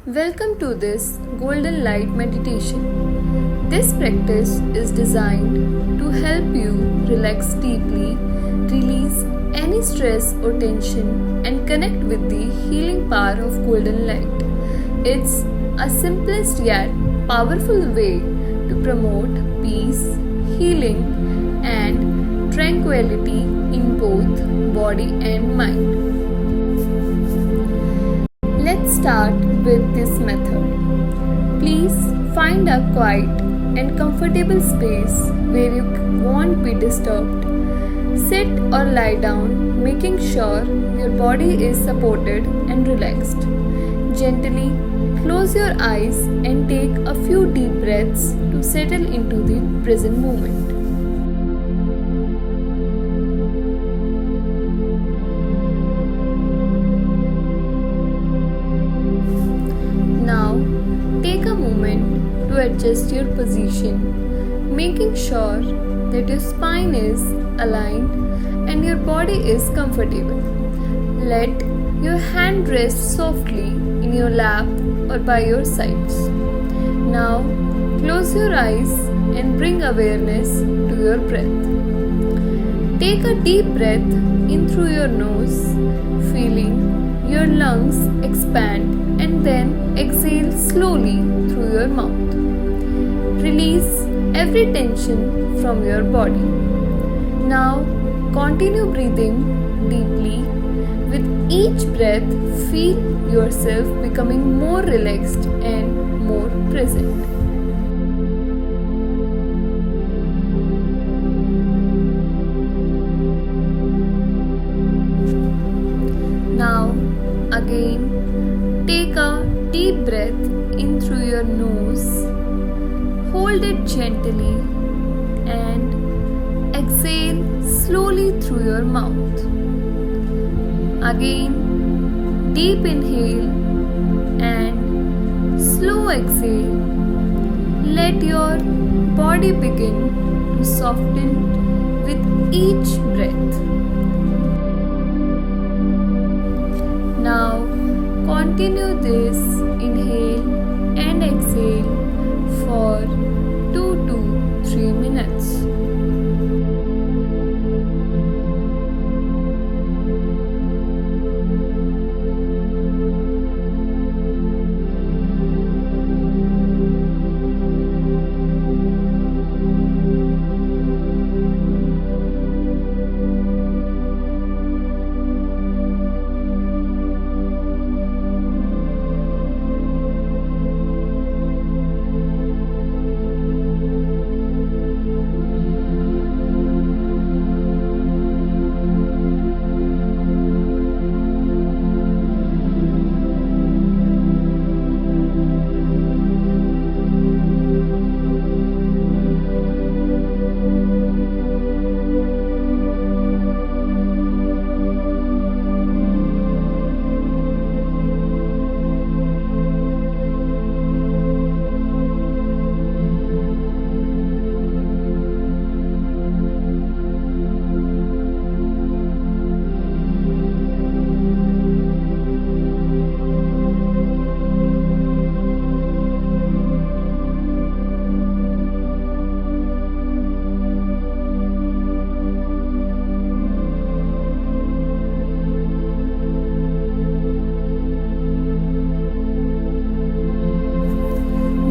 Welcome to this Golden Light meditation. This practice is designed to help you relax deeply, release any stress or tension, and connect with the healing power of Golden Light. It's a simplest yet powerful way to promote peace, healing, and tranquility in both body and mind. Let's start with this method. Please find a quiet and comfortable space where you won't be disturbed. Sit or lie down, making sure your body is supported and relaxed. Gently close your eyes and take a few deep breaths to settle into the present moment. Now, take a moment to adjust your position, making sure that your spine is aligned and your body is comfortable. Let your hand rest softly in your lap or by your sides. Now, close your eyes and bring awareness to your breath. Take a deep breath in through your nose, feeling your lungs expand, and then exhale slowly through your mouth. Release every tension from your body. Now continue breathing deeply. With each breath, feel yourself becoming more relaxed and more present. Now again, take a deep breath in through your nose, hold it gently, and exhale slowly through your mouth. Again, deep inhale and slow exhale. Let your body begin to soften with each breath. Now, continue this inhale and exhale for 2 to 3 minutes.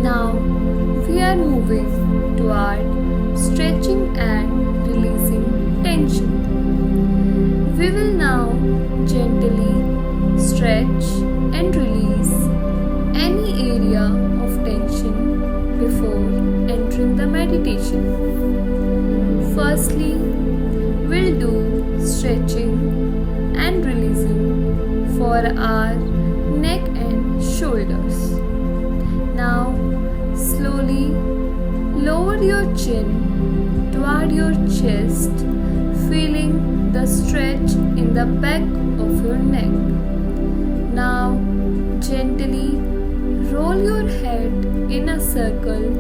Now we are moving toward stretching and releasing tension. We will now gently stretch and release any area of tension before entering the meditation. Firstly, we'll do stretching and releasing for our neck and shoulders. Now, slowly lower your chin toward your chest, feeling the stretch in the back of your neck. Now, gently roll your head in a circle,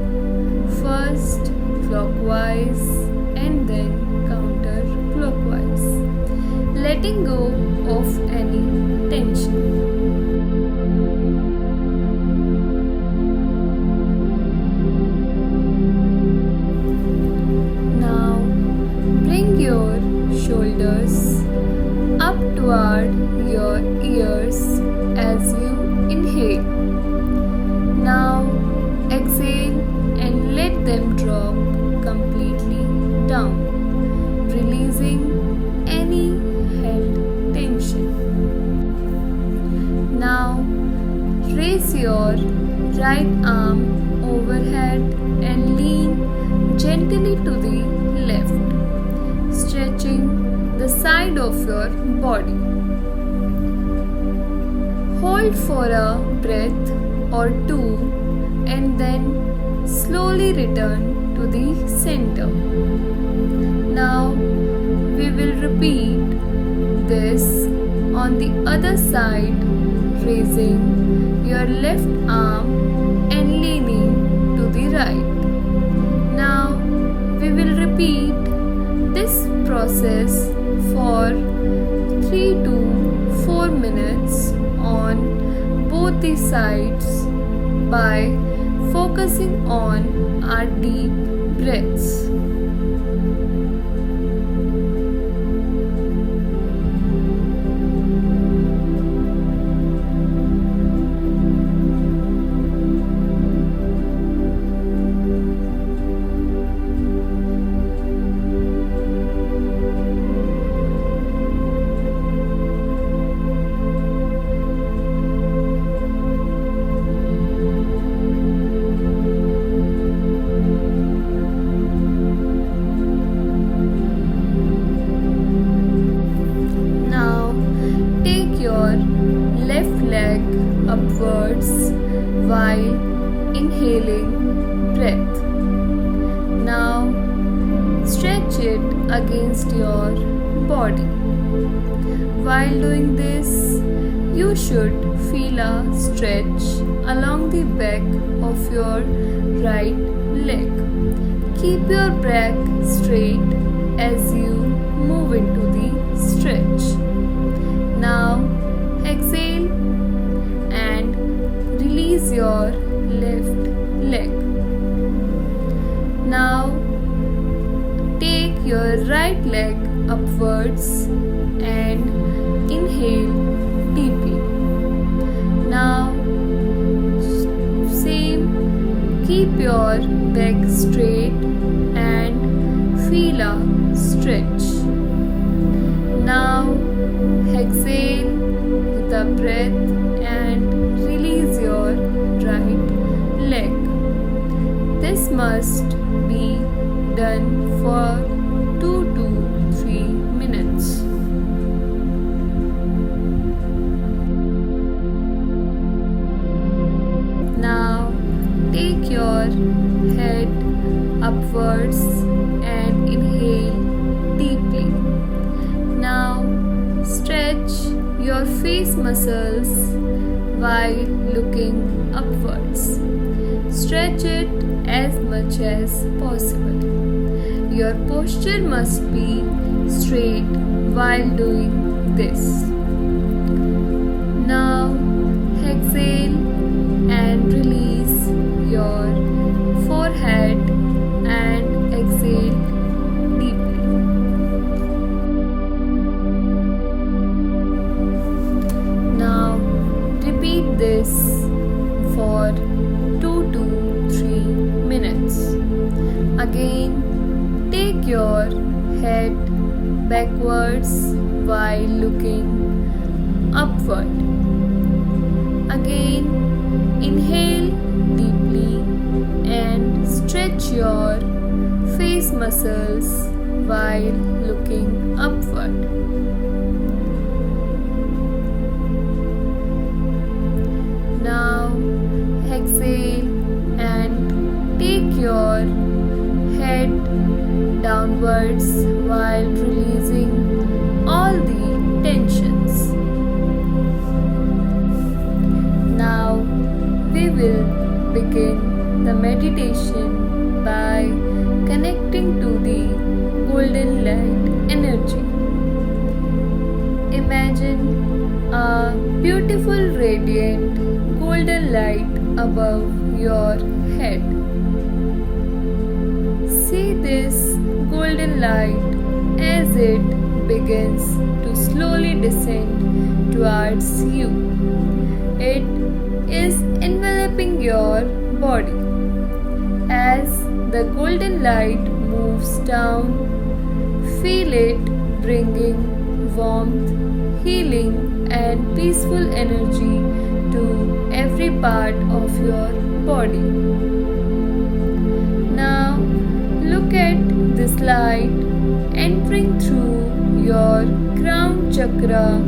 first clockwise and then counterclockwise, letting go of any tension. your right arm overhead and lean gently to the left, stretching the side of your body. Hold for a breath or two and then slowly return to the center. Now we will repeat this on the other side, raising your left arm and leaning to the right. Now we will repeat this process for 3 to 4 minutes on both the sides by focusing on our deep breaths. Left leg upwards while inhaling breath. Now stretch it against your body. While doing this, you should feel a stretch along the back of your right leg. Keep your back straight as you move into the stretch. Now exhale and release your left leg. Now take your right leg upwards and inhale deeply. Now same, keep your back straight and feel a stretch. Now exhale the breath and release your right leg. This must be done for 2 to 3 minutes. Now take your head upwards and inhale deeply. Now stretch your face muscles while looking upwards. Stretch it as much as possible. Your posture must be straight while doing this. Now exhale and release your forehead and exhale deeply. Now repeat this for 2 to 3 minutes. Again, take your head backwards while looking upward. Again, inhale deeply and stretch your face muscles while looking upward. Now exhale and take your head downwards while releasing all the tensions. Now we will begin the meditation by connecting to the golden light energy. Imagine a beautiful radiant golden light above your head. See this golden light as it begins to slowly descend towards you. It is enveloping your body. As the golden light moves down, feel it bringing warmth, healing, and peaceful energy to every part of your body. Now look at this light entering through your crown chakra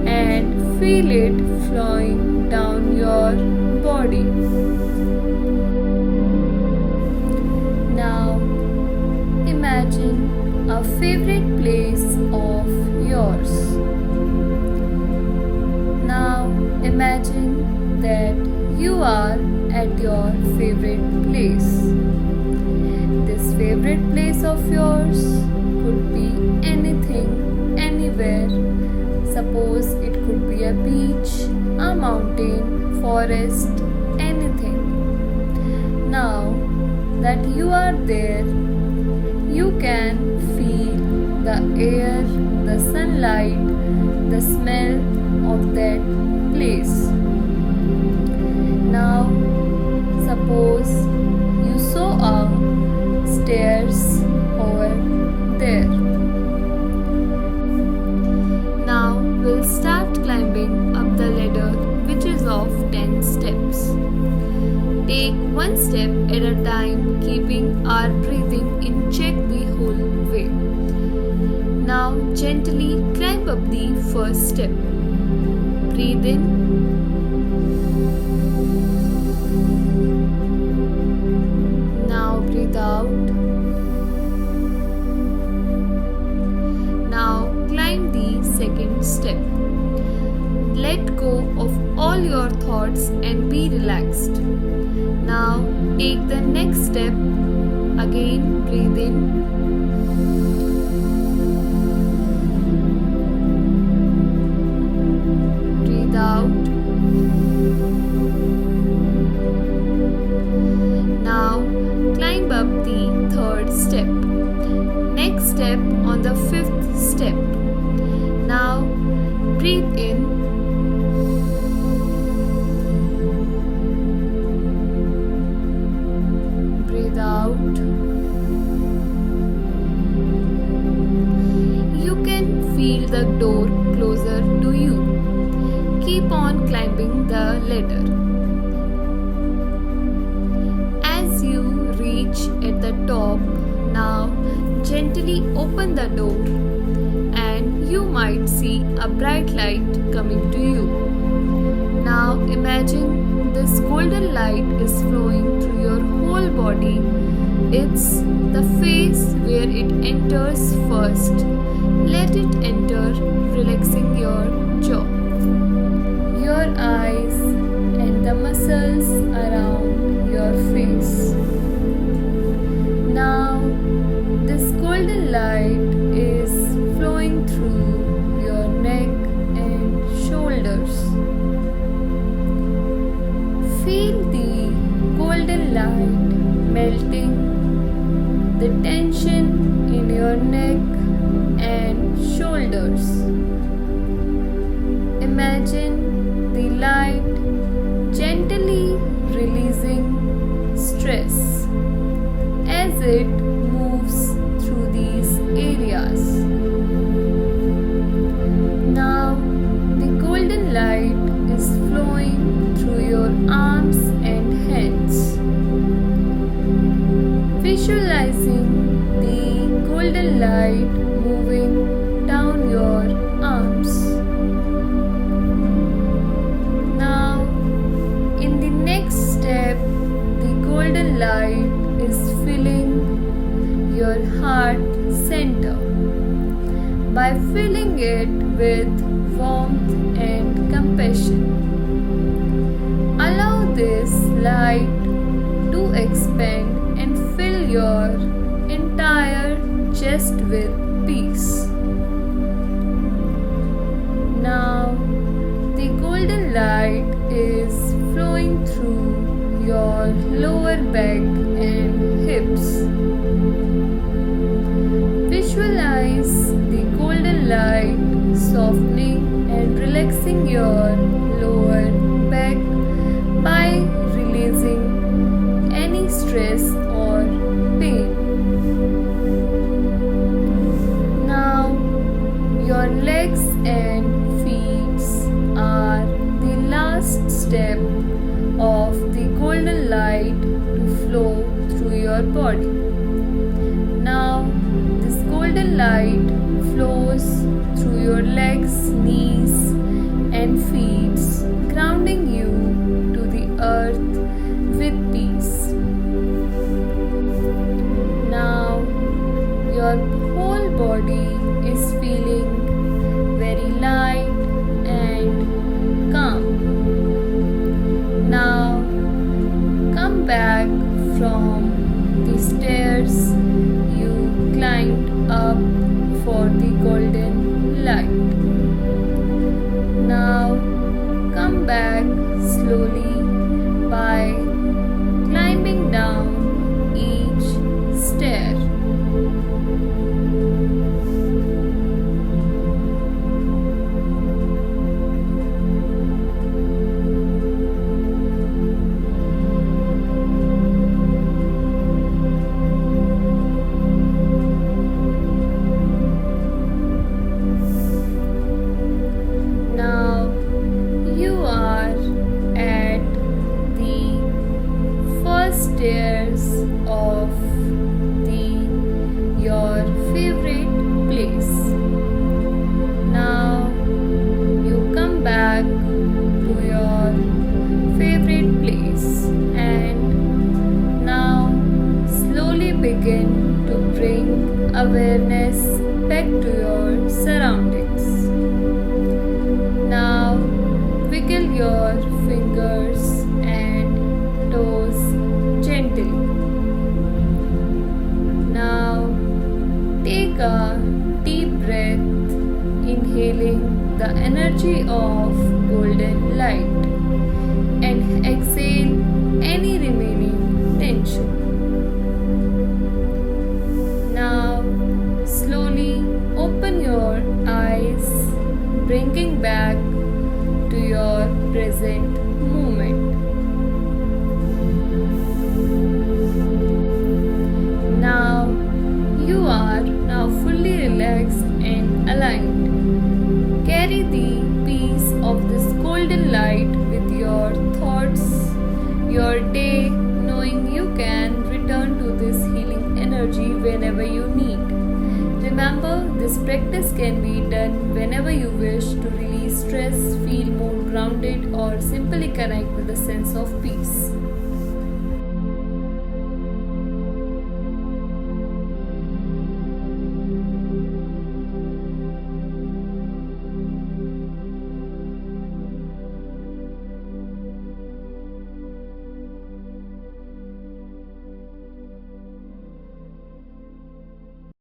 and feel it flowing down your body. Now imagine a favorite place of yours. Now imagine that you are at your favorite place. This favorite place of yours could be anything, anywhere. Suppose it could be a beach, a mountain, forest, anything. Now that you are there, you can feel the air, the sunlight, the smell of that place. Now suppose you saw a stairs over there. Now we'll start climbing up the ladder, which is of 10 steps. Take one step at a time, keeping our breathing in check the whole way. Now gently climb up the first step. Breathe in. Now breathe out. Now climb the second step. Let go of all your thoughts and be relaxed. Now take the next step. Again breathe in. Breathe out. Now climb up the third step. Next step on the fifth step. Now breathe in. Breathe out. You can feel the door closer to you. Keep on climbing the ladder. As you reach at the top, now gently open the door and you might see a bright light coming to you. Now imagine this golden light is flowing through your whole body. It's the phase where it enters first. Let it enter, relaxing your jaw, your eyes and the muscles around your face. Now this golden light is flowing through your neck and shoulders. Feel the golden light melting the tension in your neck and shoulders. Imagine the light gently releasing stress as it moves through these areas. Now the golden light is flowing through your arms and hands. Visualizing the golden light moving down your arms. Now in the next step, the golden light is filling your heart center. By filling it with warmth and compassion, allow this light to expand and fill your entire chest with peace. Now the golden light is flowing through your lower back and hips. Visualize the golden light softening and relaxing your lower back by releasing any stress or pain. Now your legs and feet are the last step light to flow through your body. Now, this golden light flows through your legs, knees, and feet, grounding you to the earth with peace. Now, your whole body is feeling very light and calm. Now, come back from the stairs you climbed up for the golden light. Now, come back slowly by climbing down each stair. Now you are at the first stairs of your favorite place. Now you come back to your favorite place and now slowly begin to bring awareness back to your surroundings. Now wiggle your fingers and toes gently. Now take a deep breath, inhaling the energy of golden light and exhale any remaining tension. Now slowly open your eyes, bringing back to your present moment. Now you are now fully relaxed and aligned. Carry the peace of this golden light with your thoughts, your day, knowing you can return to this healing energy whenever you need. Remember, this practice can be done whenever you wish to release stress, feel more grounded, or simply connect with a sense of peace.